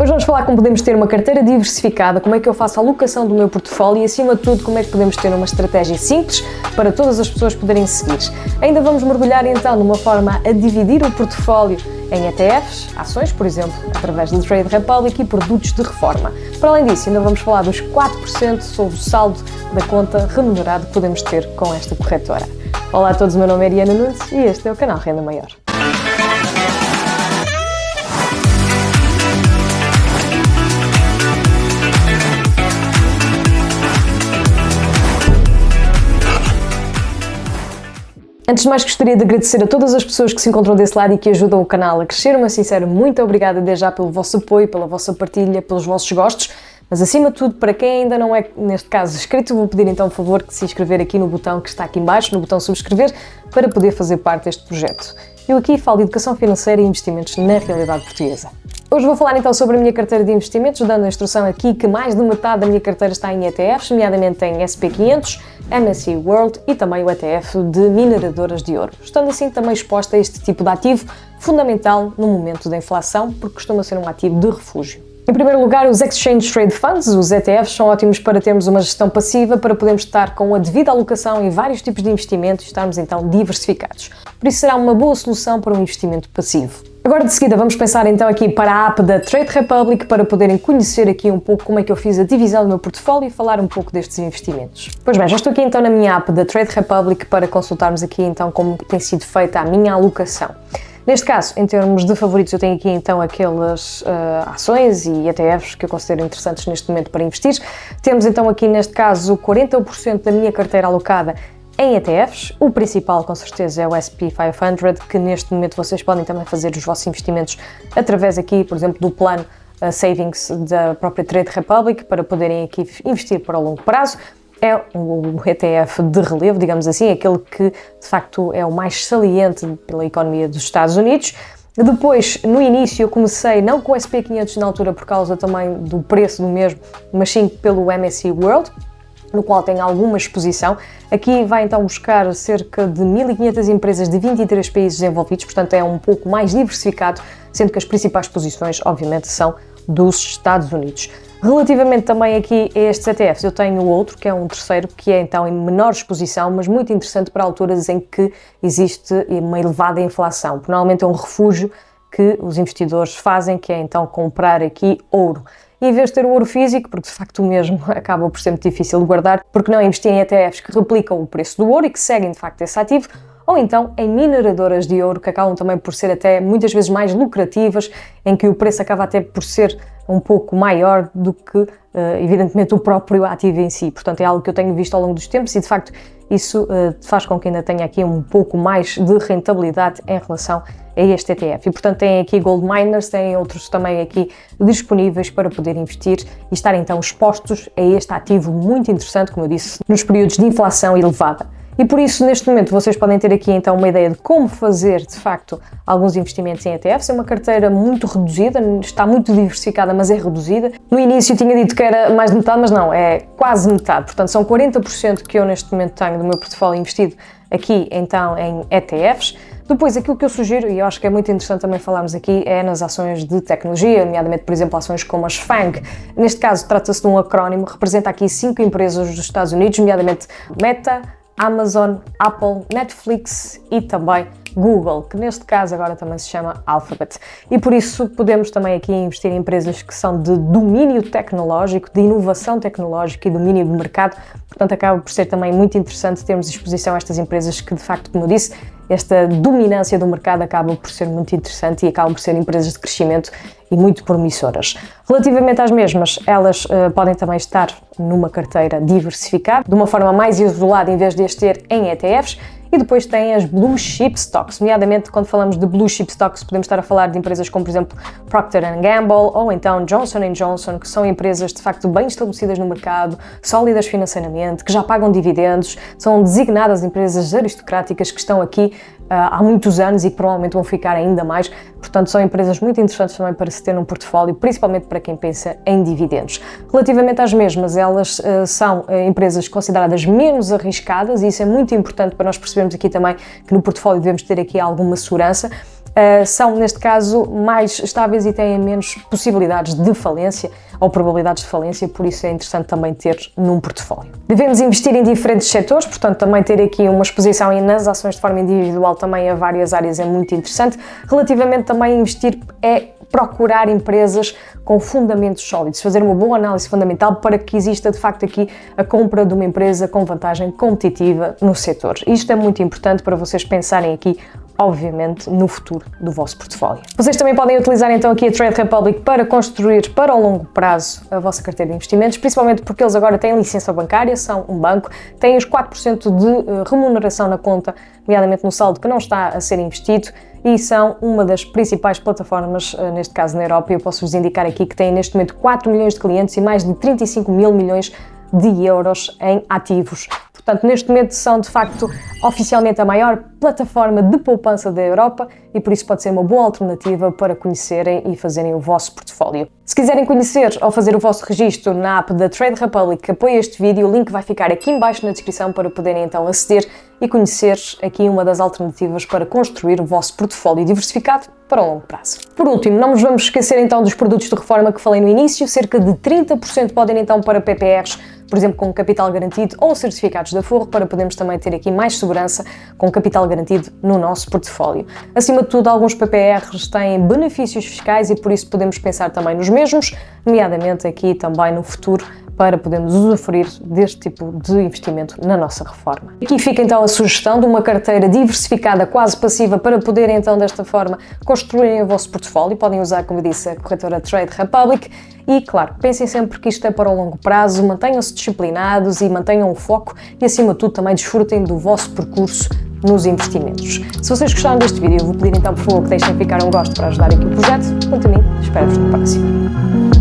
Hoje vamos falar como podemos ter uma carteira diversificada, como é que eu faço a alocação do meu portfólio e, acima de tudo, como é que podemos ter uma estratégia simples para todas as pessoas poderem seguir. Ainda vamos mergulhar então numa forma a dividir o portfólio em ETFs, ações, por exemplo, através do Trade Republic e produtos de reforma. Para além disso, ainda vamos falar dos 4% sobre o saldo da conta remunerado que podemos ter com esta corretora. Olá a todos, o meu nome é Ariana Nunes e este é o canal Renda Maior. Antes de mais, gostaria de agradecer a todas as pessoas que se encontram desse lado e que ajudam o canal a crescer. Uma sincera muito obrigada desde já pelo vosso apoio, pela vossa partilha, pelos vossos gostos. Mas acima de tudo, para quem ainda não é, neste caso, inscrito, vou pedir então, por favor, que se inscrever aqui no botão que está aqui em baixo, no botão subscrever, para poder fazer parte deste projeto. Eu aqui falo de educação financeira e investimentos na realidade portuguesa. Hoje vou falar então sobre a minha carteira de investimentos, dando a instrução aqui que mais de metade da minha carteira está em ETFs, nomeadamente em SP500, MSCI World e também o ETF de mineradoras de ouro, estando assim também exposta a este tipo de ativo fundamental no momento da inflação, porque costuma ser um ativo de refúgio. Em primeiro lugar, os Exchange Trade Funds, os ETFs, são ótimos para termos uma gestão passiva, para podermos estar com a devida alocação em vários tipos de investimentos e estarmos então diversificados. Por isso será uma boa solução para um investimento passivo. Agora de seguida vamos pensar então aqui para a app da Trade Republic para poderem conhecer aqui um pouco como é que eu fiz a divisão do meu portfólio e falar um pouco destes investimentos. Pois bem, já estou aqui então na minha app da Trade Republic para consultarmos aqui então como tem sido feita a minha alocação. Neste caso, em termos de favoritos, eu tenho aqui então aquelas ações e ETFs que eu considero interessantes neste momento para investir. Temos então aqui neste caso 40% da minha carteira alocada em ETFs. O principal com certeza é o SP 500, que neste momento vocês podem também fazer os vossos investimentos através aqui, por exemplo, do plano Savings da própria Trade Republic para poderem aqui investir para o longo prazo. É o ETF de relevo, digamos assim, aquele que de facto é o mais saliente pela economia dos Estados Unidos. Depois, no início, eu comecei não com o SP500 na altura por causa também do preço do mesmo, mas sim pelo MSCI World, no qual tem alguma exposição. Aqui vai então buscar cerca de 1.500 empresas de 23 países desenvolvidos, portanto é um pouco mais diversificado, sendo que as principais posições, obviamente, são dos Estados Unidos. Relativamente também aqui a estes ETFs, eu tenho outro, que é um terceiro, que é então em menor exposição, mas muito interessante para alturas em que existe uma elevada inflação, porque normalmente é um refúgio que os investidores fazem, que é então comprar aqui ouro. E em vez de ter o ouro físico, porque de facto o mesmo acaba por ser muito difícil de guardar, porque não investir em ETFs que replicam o preço do ouro e que seguem de facto esse ativo, ou então em mineradoras de ouro, que acabam também por ser até muitas vezes mais lucrativas, em que o preço acaba até por ser um pouco maior do que, evidentemente, o próprio ativo em si. Portanto, é algo que eu tenho visto ao longo dos tempos e, de facto, isso faz com que ainda tenha aqui um pouco mais de rentabilidade em relação a este ETF. E, portanto, tem aqui gold miners, têm outros também aqui disponíveis para poder investir e estar, então, expostos a este ativo muito interessante, como eu disse, nos períodos de inflação elevada. E por isso, neste momento, vocês podem ter aqui então uma ideia de como fazer, de facto, alguns investimentos em ETFs. É uma carteira muito reduzida, está muito diversificada, mas é reduzida. No início tinha dito que era mais de metade, mas não, é quase metade. Portanto, são 40% que eu neste momento tenho do meu portfólio investido aqui então em ETFs. Depois, aquilo que eu sugiro, e eu acho que é muito interessante também falarmos aqui, é nas ações de tecnologia, nomeadamente, por exemplo, ações como as FANG. Neste caso, trata-se de um acrónimo, representa aqui 5 empresas dos Estados Unidos, nomeadamente Meta, Amazon, Apple, Netflix e também Google, que neste caso agora também se chama Alphabet. E por isso podemos também aqui investir em empresas que são de domínio tecnológico, de inovação tecnológica e domínio de mercado. Portanto, acaba por ser também muito interessante termos exposição a estas empresas que, de facto, como eu disse, esta dominância do mercado acaba por ser muito interessante e acabam por ser empresas de crescimento e muito promissoras. Relativamente às mesmas, elas podem também estar numa carteira diversificada, de uma forma mais isolada em vez de as ter em ETFs. E depois tem as Blue Chip Stocks, nomeadamente quando falamos de Blue Chip Stocks podemos estar a falar de empresas como, por exemplo, Procter & Gamble ou então Johnson & Johnson, que são empresas de facto bem estabelecidas no mercado, sólidas financeiramente, que já pagam dividendos, são designadas empresas aristocráticas que estão aqui há muitos anos e que provavelmente vão ficar ainda mais. Portanto, são empresas muito interessantes também para se ter num portfólio, principalmente para quem pensa em dividendos. Relativamente às mesmas, elas são empresas consideradas menos arriscadas e isso é muito importante para nós percebermos aqui também que no portfólio devemos ter aqui alguma segurança. são, neste caso, mais estáveis e têm menos possibilidades de falência ou probabilidades de falência, por isso é interessante também ter num portfólio. Devemos investir em diferentes setores, portanto também ter aqui uma exposição nas ações de forma individual também a várias áreas é muito interessante. Relativamente também a investir é procurar empresas com fundamentos sólidos, fazer uma boa análise fundamental para que exista de facto aqui a compra de uma empresa com vantagem competitiva no setor. Isto é muito importante para vocês pensarem aqui, obviamente, no futuro do vosso portfólio. Vocês também podem utilizar então aqui a Trade Republic para construir para o longo prazo a vossa carteira de investimentos, principalmente porque eles agora têm licença bancária, são um banco, têm os 4% de remuneração na conta, nomeadamente no saldo que não está a ser investido, e são uma das principais plataformas, neste caso na Europa. Eu posso-vos indicar aqui que têm neste momento 4 milhões de clientes e mais de 35 mil milhões de euros em ativos. Portanto, neste momento são de facto oficialmente a maior plataforma de poupança da Europa e por isso pode ser uma boa alternativa para conhecerem e fazerem o vosso portfólio. Se quiserem conhecer ou fazer o vosso registro na app da Trade Republic que apoia este vídeo, o link vai ficar aqui em baixo na descrição para poderem então aceder e conhecer aqui uma das alternativas para construir o vosso portfólio diversificado para o longo prazo. Por último, não nos vamos esquecer então dos produtos de reforma que falei no início, cerca de 30% podem então para PPRs, por exemplo, com capital garantido ou certificados de aforro, para podermos também ter aqui mais segurança com capital garantido no nosso portfólio. Acima de tudo, alguns PPRs têm benefícios fiscais e por isso podemos pensar também nos mesmos, nomeadamente aqui também no futuro, para podermos usufruir deste tipo de investimento na nossa reforma. Aqui fica então a sugestão de uma carteira diversificada, quase passiva, para poderem então desta forma construírem o vosso portfólio. Podem usar, como eu disse, a corretora Trade Republic e, claro, pensem sempre que isto é para o longo prazo, mantenham-se disciplinados e mantenham o foco e, acima de tudo, também desfrutem do vosso percurso nos investimentos. Se vocês gostaram deste vídeo, eu vou pedir então, por favor, que deixem ficar um gosto para ajudar aqui o projeto. Quanto a mim, espero-vos no próximo.